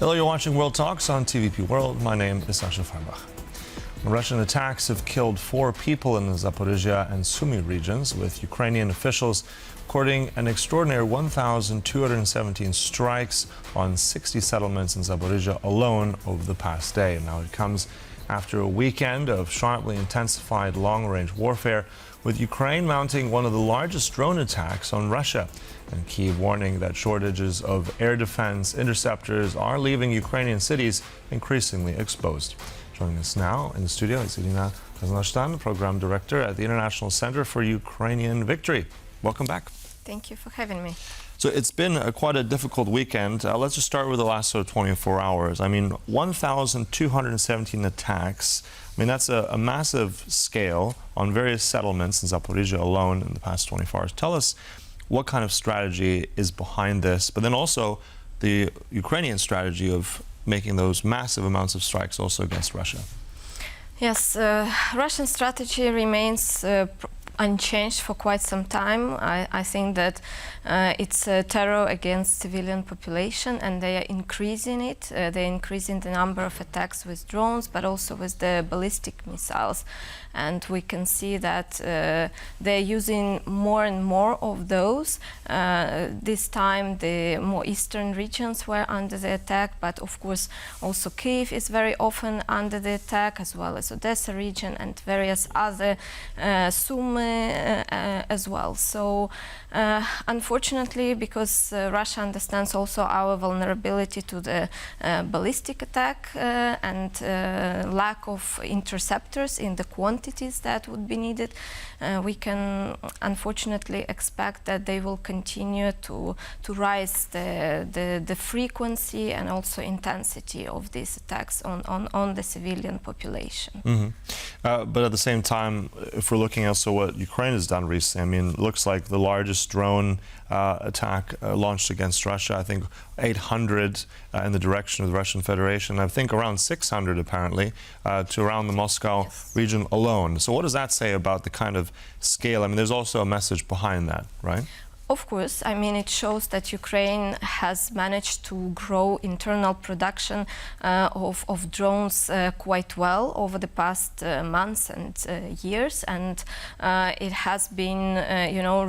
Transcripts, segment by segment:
Hello, you're watching World Talks on TVP World. My name is Sascha Fahrbach. Russian attacks have killed 4 people in the Zaporizhzhia and Sumy regions, with Ukrainian officials recording an extraordinary 1,217 strikes on 60 settlements in Zaporizhzhia alone over the past day. Now, it comes after a weekend of sharply intensified long-range warfare, with Ukraine mounting one of the largest drone attacks on Russia, and Kyiv warning that shortages of air defense interceptors are leaving Ukrainian cities increasingly exposed. Joining us now in the studio is Iryna Krasnosthan, Program Director at the International Center for Ukrainian Victory. Welcome back. Thank you for having me. So it's been quite a difficult weekend. Let's just start with the last 24 hours. I mean, 1,217 attacks. I mean, that's a massive scale on various settlements in Zaporizhzhia alone in the past 24 hours. Tell us what kind of strategy is behind this, but then also the Ukrainian strategy of making those massive amounts of strikes also against Russia. Yes, Russian strategy remains unchanged for quite some time. I think that it's terror against civilian population, and they are increasing it. They're increasing the number of attacks with drones, but also with the ballistic missiles. And we can see that they're using more and more of those. This time the more eastern regions were under the attack, but of course also Kyiv is very often under the attack, as well as Odessa region and various other Sumy as well. So unfortunately, because Russia understands also our vulnerability to the ballistic attack and lack of interceptors in the quantities that would be needed, we can unfortunately expect that they will continue to rise the frequency and also intensity of these attacks on the civilian population. Mm-hmm. But at the same time, if we're looking also what Ukraine has done recently, I mean, it looks like the largest drone attack launched against Russia, I think 800 in the direction of the Russian Federation, I think around 600 apparently to around the Moscow region alone. So what does that say about the kind of scale? I mean, there's also a message behind that, right? Of course, I mean, it shows that Ukraine has managed to grow internal production of drones quite well over the past months and years, and it has been,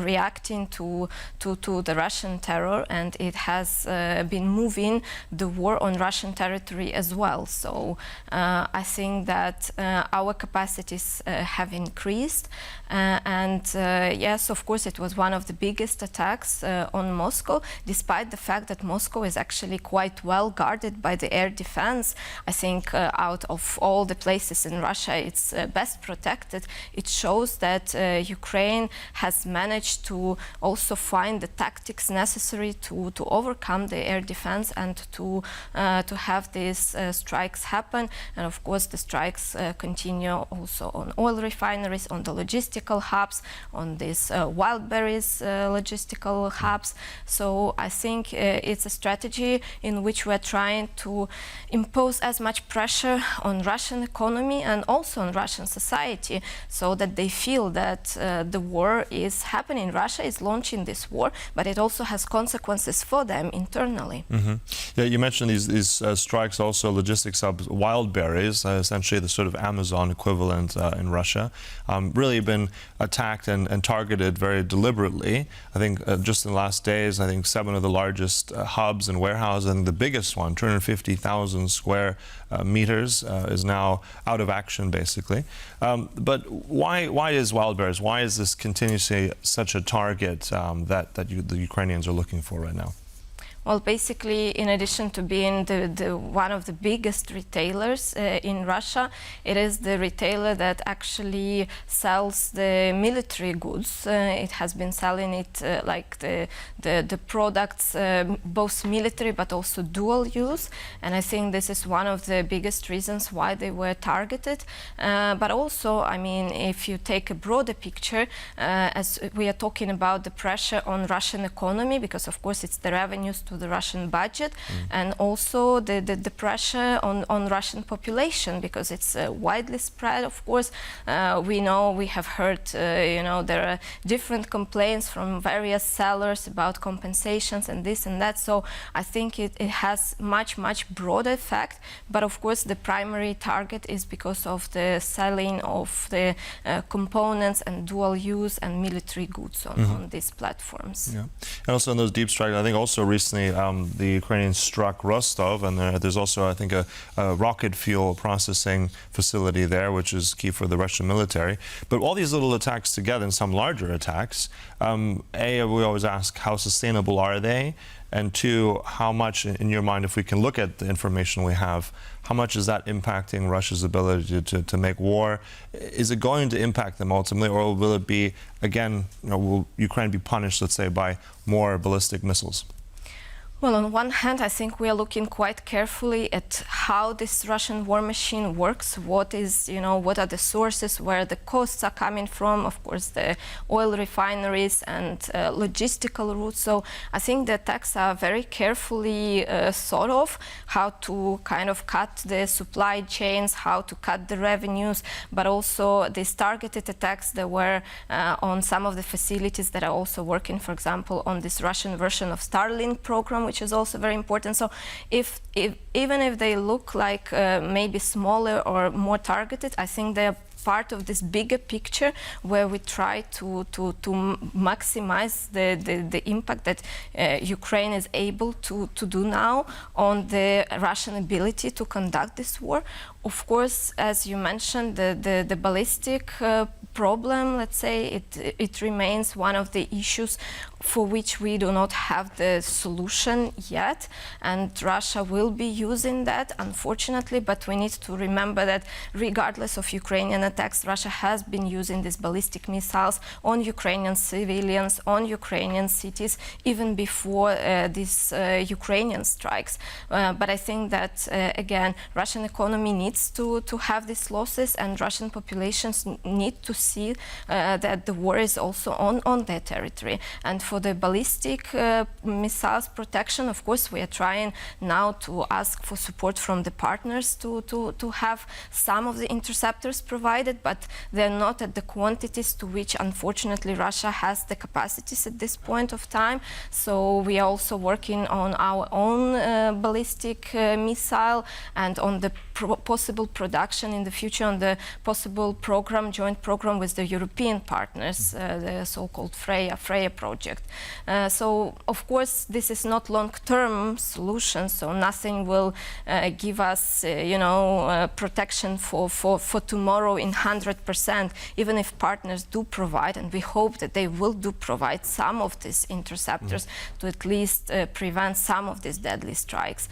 reacting to the Russian terror, and it has been moving the war on Russian territory as well. So I think that our capacities have increased, and yes, of course, it was one of the biggest attacks on Moscow, despite the fact that Moscow is actually quite well guarded by the air defense. I think out of all the places in Russia, it's best protected. It shows that Ukraine has managed to also find the tactics necessary to overcome the air defense and to have these strikes happen. And of course, the strikes continue also on oil refineries, on the logistical hubs, on these Wildberries logistical hubs. So I think it's a strategy in which we're trying to impose as much pressure on Russian economy and also on Russian society, so that they feel that the war is happening. Russia is launching this war, but it also has consequences for them internally. Mm-hmm. Yeah, you mentioned these strikes, also logistics hubs, Wildberries, essentially the sort of Amazon equivalent in Russia, really been attacked and targeted very deliberately. I think just in the last days, I think 7 of the largest hubs and warehouses, and the biggest one, 250,000 square meters, is now out of action, basically. But why is Wildberries? Why is this continuously such a target that the Ukrainians are looking for right now? Well, basically, in addition to being one of the biggest retailers in Russia, it is the retailer that actually sells the military goods. It has been selling it like the products, both military but also dual use. And I think this is one of the biggest reasons why they were targeted. But also, I mean, if you take a broader picture, as we are talking about the pressure on Russian economy, because of course it's the revenues to the Russian budget, and also the pressure on Russian population, because it's widely spread, of course. We have heard, there are different complaints from various sellers about compensations and this and that. So I think it has much broader effect. But of course, the primary target is because of the selling of the components and dual use and military goods on these platforms. Yeah. And also in those deep strikes, I think also recently the Ukrainians struck Rostov, and there's also, I think, a rocket fuel processing facility there, which is key for the Russian military. But all these little attacks together and some larger attacks, we always ask, how sustainable are they? And two, how much, in your mind, if we can look at the information we have, how much is that impacting Russia's ability to make war? Is it going to impact them ultimately, or will it be, again, will Ukraine be punished, let's say, by more ballistic missiles? Well, on one hand, I think we are looking quite carefully at how this Russian war machine works. What are the sources, where the costs are coming from? Of course, the oil refineries and logistical routes. So I think the attacks are very carefully thought of, how to kind of cut the supply chains, how to cut the revenues, but also these targeted attacks that were on some of the facilities that are also working, for example, on this Russian version of Starlink program, which is also very important. So even if they look like maybe smaller or more targeted, I think they're part of this bigger picture where we try to maximize the impact that Ukraine is able to do now on the Russian ability to conduct this war. Of course, as you mentioned, the ballistic problem, let's say, it remains one of the issues for which we do not have the solution yet, and Russia will be using that, unfortunately. But we need to remember that regardless of Ukrainian attacks, Russia has been using these ballistic missiles on Ukrainian civilians, on Ukrainian cities, even before these Ukrainian strikes. But I think that, again, Russian economy needs to have these losses, and Russian populations need to see that the war is also on their territory. And for the ballistic missiles protection, of course, we are trying now to ask for support from the partners to have some of the interceptors provided, but they're not at the quantities to which, unfortunately, Russia has the capacities at this point of time. So we are also working on our own ballistic missile, and on the possible production in the future, on the possible joint program with the European partners, the so-called Freya project. So, of course, this is not long-term solution, so nothing will give us, protection for tomorrow in 100%, even if partners do provide, and we hope that they will provide some of these interceptors to at least prevent some of these deadly strikes.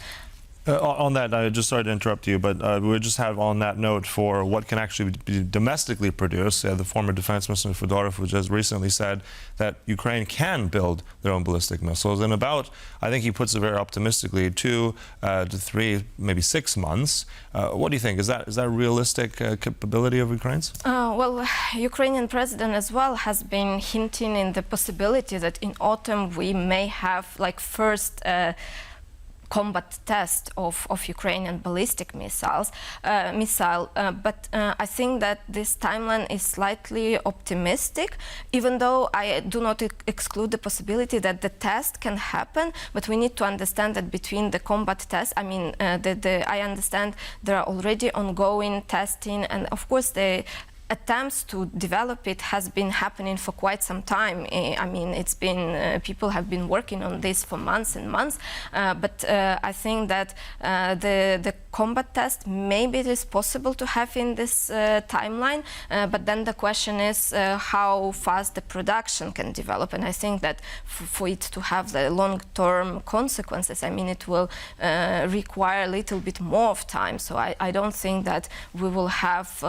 On that, I just sorry to interrupt you, but we just have on that note for what can actually be domestically produced. The former defense minister Fedorov, who just recently said that Ukraine can build their own ballistic missiles in about, I think he puts it very optimistically, 2 to 3, maybe 6 months. What do you think? Is that a realistic capability of Ukraine's? Well, Ukrainian president as well has been hinting in the possibility that in autumn we may have first combat test of Ukrainian ballistic missile. But I think that this timeline is slightly optimistic, even though I do not exclude the possibility that the test can happen. But we need to understand that between the combat tests, I mean, I understand there are already ongoing testing, and of course the attempts to develop it has been happening for quite some time. I mean, it's been people have been working on this for months and months. But I think that the combat test, maybe it is possible to have in this timeline. But then the question is how fast the production can develop. And I think that for it to have the long-term consequences, I mean, it will require a little bit more of time. So I don't think that we will have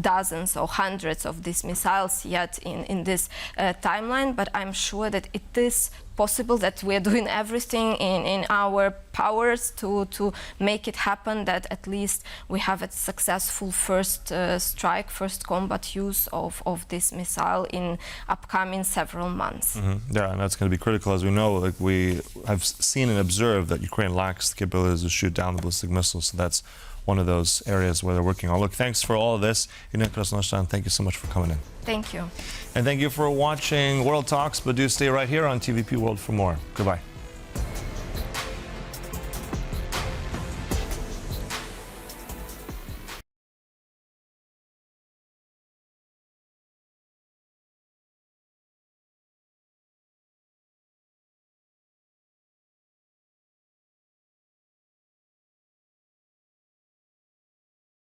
dozens or hundreds of these missiles yet in this timeline, but I'm sure that it is possible, that we're doing everything in our powers to make it happen, that at least we have a successful first strike, first combat use of this missile in upcoming several months. Yeah, and that's going to be critical. As we know, like, we have seen and observed that Ukraine lacks the capabilities to shoot down the ballistic missiles, so that's one of those areas where they're working on. Look, thanks for all of this. Iryna Krasnosthan, thank you so much for coming in. Thank you. And thank you for watching World Talks, but do stay right here on TVP World for more. Goodbye.